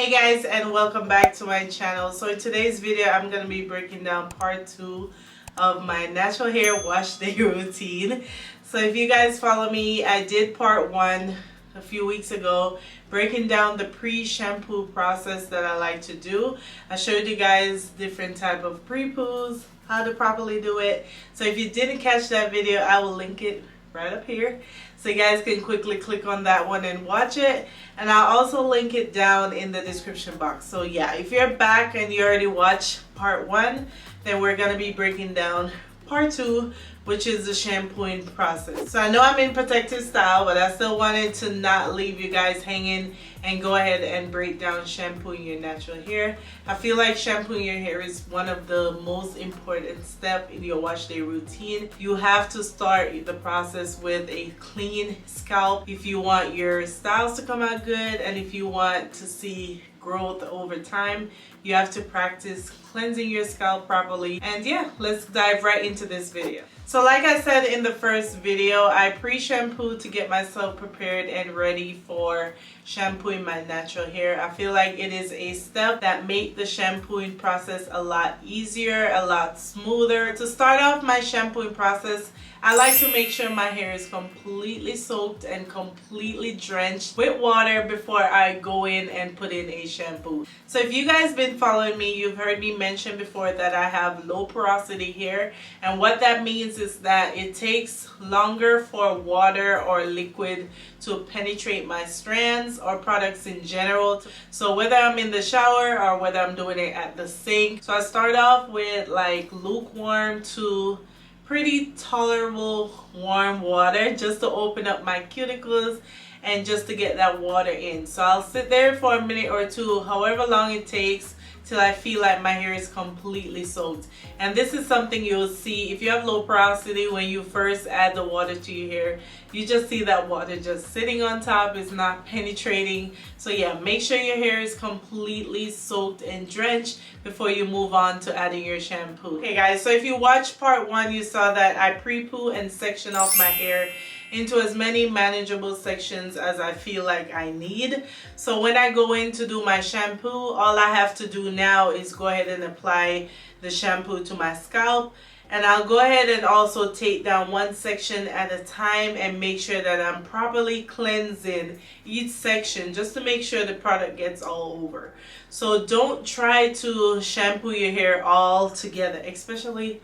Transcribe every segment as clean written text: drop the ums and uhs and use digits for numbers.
Hey guys, and welcome back to my channel. So in today's video I'm going to be breaking down part 2 of my natural hair wash day routine. So if you guys follow me, I did part 1 a few weeks ago, breaking down the pre-shampoo process that I like to do. I showed you guys different type of pre-poos, how to properly do it. So if you didn't catch that video, I will link it right up here so you guys can quickly click on that one and watch it, and I'll also link it down in the description box. So yeah, if you're back and you already watched part 1, then we're gonna be breaking down part 2, which is the shampooing process. So I know I'm in protective style, but I still wanted to not leave you guys hanging and go ahead and break down shampooing your natural hair. I feel like shampooing your hair is one of the most important steps in your wash day routine. You have to start the process with a clean scalp if you want your styles to come out good, and if you want to see growth over time, you have to practice cleansing your scalp properly. And yeah, let's dive right into this video. So like I said in the first video, I pre-shampoo to get myself prepared and ready for shampooing my natural hair. I feel like it is a step that makes the shampooing process a lot easier, a lot smoother. To start off my shampooing process, I like to make sure my hair is completely soaked and completely drenched with water before I go in and put in a shampoo. So if you guys been following me, you've heard me mention before that I have low porosity hair, and what that means is that it takes longer for water or liquid to penetrate my strands or products in general. So whether I'm in the shower or whether I'm doing it at the sink, so I start off with like lukewarm to pretty tolerable warm water just to open up my cuticles and just to get that water in. So I'll sit there for a minute or two, however long it takes, till I feel like my hair is completely soaked. And this is something you'll see if you have low porosity. When you first add the water to your hair, you just see that water just sitting on top, is not penetrating. So yeah, make sure your hair is completely soaked and drenched before you move on to adding your shampoo. Okay guys, so if you watched part 1, you saw that I pre-poo and section off my hair into as many manageable sections as I feel like I need. So when I go in to do my shampoo, all I have to do now is go ahead and apply the shampoo to my scalp. And I'll go ahead and also take down one section at a time and make sure that I'm properly cleansing each section just to make sure the product gets all over. So don't try to shampoo your hair all together, especially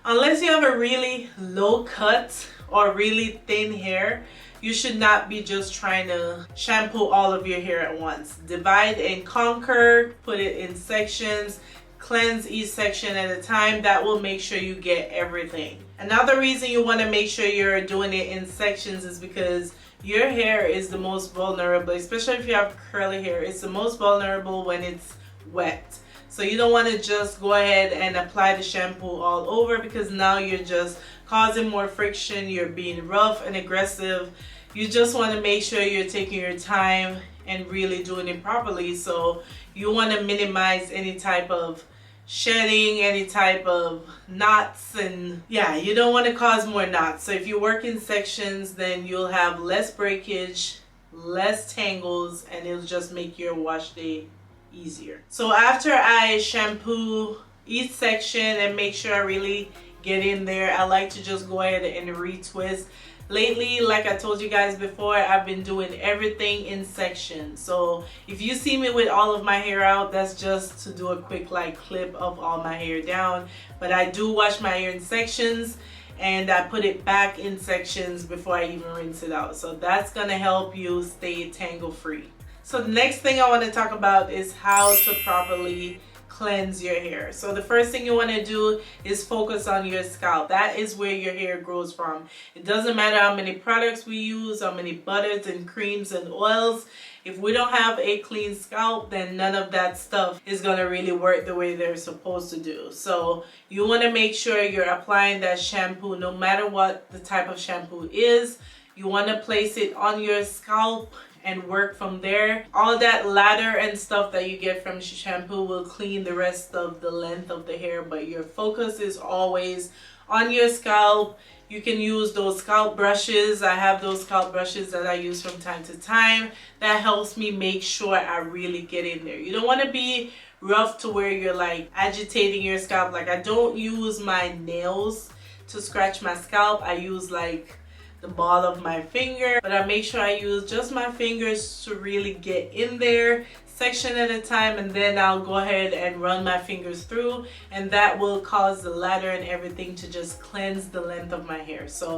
unless you have a really low cut or really thin hair. You should not be just trying to shampoo all of your hair at once. Divide and conquer, put it in sections, cleanse each section at a time. That will make sure you get everything. Another reason you want to make sure you're doing it in sections is because your hair is the most vulnerable, especially if you have curly hair. It's the most vulnerable when it's wet. So you don't want to just go ahead and apply the shampoo all over, because now you're just causing more friction. You're being rough and aggressive. You just want to make sure you're taking your time and really doing it properly. So you want to minimize any type of shedding, any type of knots, and yeah, you don't want to cause more knots. So if you work in sections, then you'll have less breakage, less tangles, and it'll just make your wash day easier. So after I shampoo each section and make sure I really get in there, I like to just go ahead and retwist. Lately, like I told you guys before, I've been doing everything in sections. So if you see me with all of my hair out, that's just to do a quick like clip of all my hair down. But I do wash my hair in sections, and I put it back in sections before I even rinse it out. So that's gonna help you stay tangle free. So the next thing I want to talk about is how to properly cleanse your hair. So the first thing you want to do is focus on your scalp. That is where your hair grows from. It doesn't matter how many products we use, how many butters and creams and oils. If we don't have a clean scalp, then none of that stuff is going to really work the way they're supposed to do. So you want to make sure you're applying that shampoo, no matter what the type of shampoo is. You want to place it on your scalp and work from there. All that lather and stuff that you get from shampoo will clean the rest of the length of the hair, but your focus is always on your scalp. You can use those scalp brushes. I have those scalp brushes that I use from time to time. That helps me make sure I really get in there. You don't want to be rough to where you're like agitating your scalp. Like, I don't use my nails to scratch my scalp. I use like the ball of my finger, but I make sure I use just my fingers to really get in there, section at a time, and then I'll go ahead and run my fingers through, and that will cause the lather and everything to just cleanse the length of my hair. So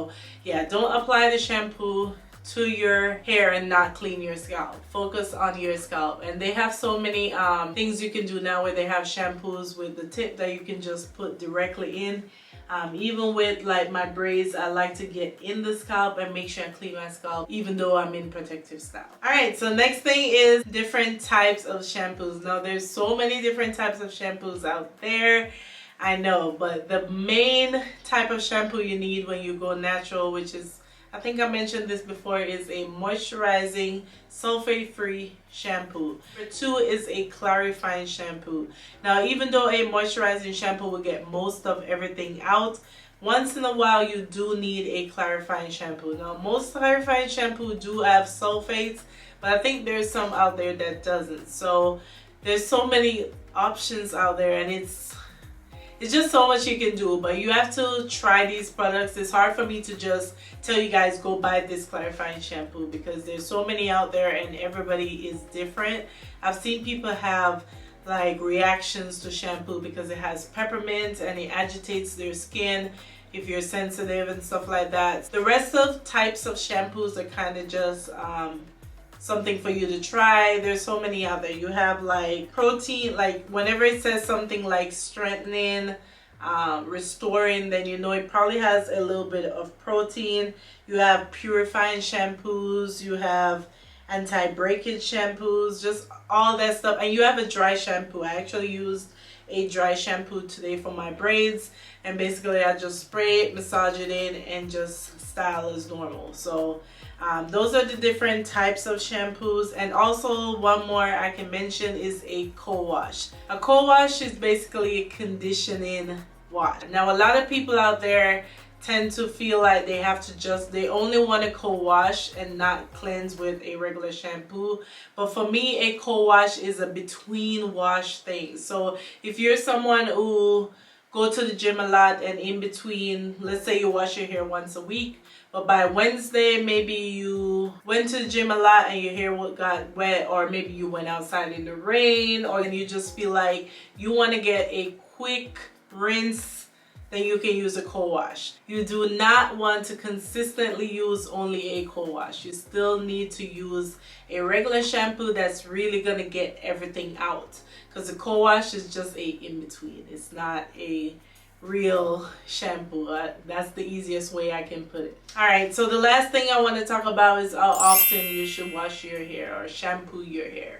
yeah, don't apply the shampoo to your hair and not clean your scalp. Focus on your scalp. And they have so many things you can do now, where they have shampoos with the tip that you can just put directly in. Even with like my braids, I like to get in the scalp and make sure I clean my scalp even though I'm in protective style. Alright, so next thing is different types of shampoos. Now there's so many different types of shampoos out there, I know, but the main type of shampoo you need when you go natural, which is, I think I mentioned this before, is a moisturizing sulfate-free shampoo. Number 2 is a clarifying shampoo. Now, even though a moisturizing shampoo will get most of everything out, once in a while you do need a clarifying shampoo. Now, most clarifying shampoo do have sulfates, but I think there's some out there that doesn't. So there's so many options out there, and it's just so much you can do, but you have to try these products. It's hard for me to just tell you guys go buy this clarifying shampoo because there's so many out there and everybody is different. I've seen people have like reactions to shampoo because it has peppermint and it agitates their skin if you're sensitive and stuff like that. The rest of types of shampoos are kind of just something for you to try. There's so many out there. You have like protein, like whenever it says something like strengthening, restoring, then you know it probably has a little bit of protein. You have purifying shampoos, you have anti-breakage shampoos, just all that stuff. And you have a dry shampoo. I actually used a dry shampoo today for my braids, and basically I just spray it, massage it in, and just style as normal. So those are the different types of shampoos. And also one more I can mention is a co-wash. A co-wash is basically a conditioning wash. Now a lot of people out there tend to feel like they have to they only want to co-wash and not cleanse with a regular shampoo. But for me, a co-wash is a between wash thing. So if you're someone who go to the gym a lot, and in between, let's say you wash your hair once a week, but by Wednesday maybe you went to the gym a lot and your hair got wet, or maybe you went outside in the rain, or you just feel like you want to get a quick rinse, then you can use a co-wash. You do not want to consistently use only a co-wash. You still need to use a regular shampoo that's really gonna get everything out, because the co-wash is just a in-between. It's not a real shampoo. That's the easiest way I can put it. Alright, so the last thing I want to talk about is how often you should wash your hair or shampoo your hair.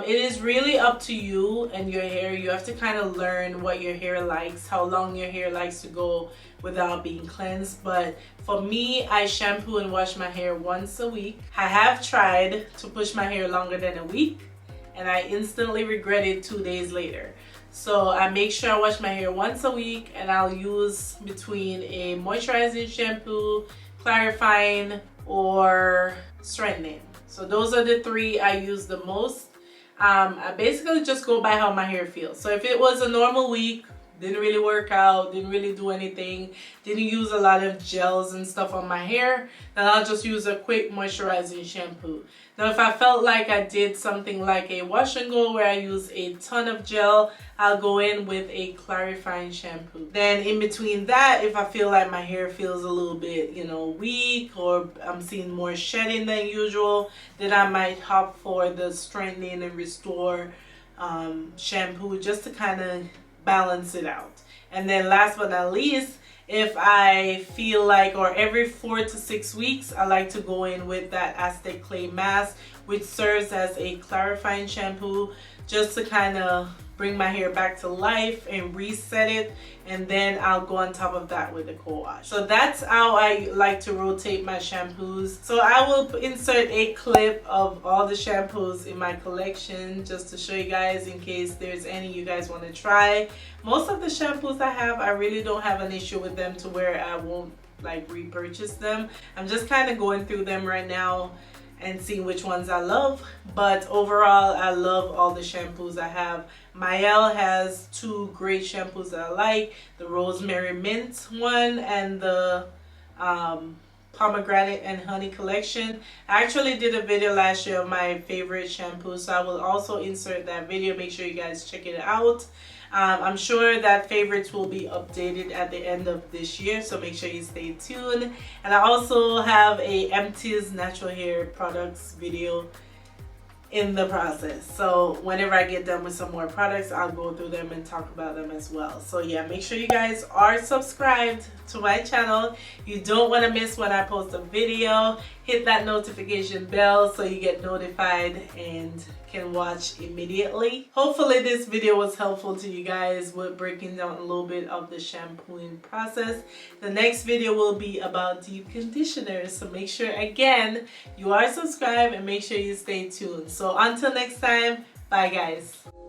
It is really up to you and your hair. You have to kind of learn what your hair likes, how long your hair likes to go without being cleansed. But for me, I shampoo and wash my hair once a week. I have tried to push my hair longer than a week, and I instantly regret it 2 days later. So I make sure I wash my hair once a week, and I'll use between a moisturizing shampoo, clarifying, or strengthening. So those are the 3 I use the most. I basically just go by how my hair feels. So if it was a normal week, didn't really work out, didn't really do anything, didn't use a lot of gels and stuff on my hair, then I'll just use a quick moisturizing shampoo. Now if I felt like I did something like a wash and go where I use a ton of gel, I'll go in with a clarifying shampoo. Then in between that, if I feel like my hair feels a little bit, weak, or I'm seeing more shedding than usual, then I might hop for the strengthening and restore shampoo, just to kind of balance it out. And then last but not least, if I feel like, or every 4 to 6 weeks, I like to go in with that Aztec clay mask, which serves as a clarifying shampoo, just to kind of bring my hair back to life and reset it, and then I'll go on top of that with the co-wash. So that's how I like to rotate my shampoos. So I will insert a clip of all the shampoos in my collection just to show you guys in case there's any you guys want to try. Most of the shampoos I have, I really don't have an issue with them to where I won't like repurchase them. I'm just kind of going through them right now and seeing which ones I love, but overall I love all the shampoos I have. Mael has two great shampoos that I like, the rosemary mint one and the pomegranate and honey collection. I actually did a video last year of my favorite shampoos, so I will also insert that video. Make sure you guys check it out. I'm sure that favorites will be updated at the end of this year, so make sure you stay tuned. And I also have a Empties natural hair products video in the process, so whenever I get done with some more products, I'll go through them and talk about them as well. So yeah, make sure you guys are subscribed to my channel. You don't want to miss when I post a video. Hit that notification bell so you get notified and can watch immediately. Hopefully this video was helpful to you guys with breaking down a little bit of the shampooing process. The next video will be about deep conditioners, so make sure again you are subscribed and make sure you stay tuned. So until next time, bye guys.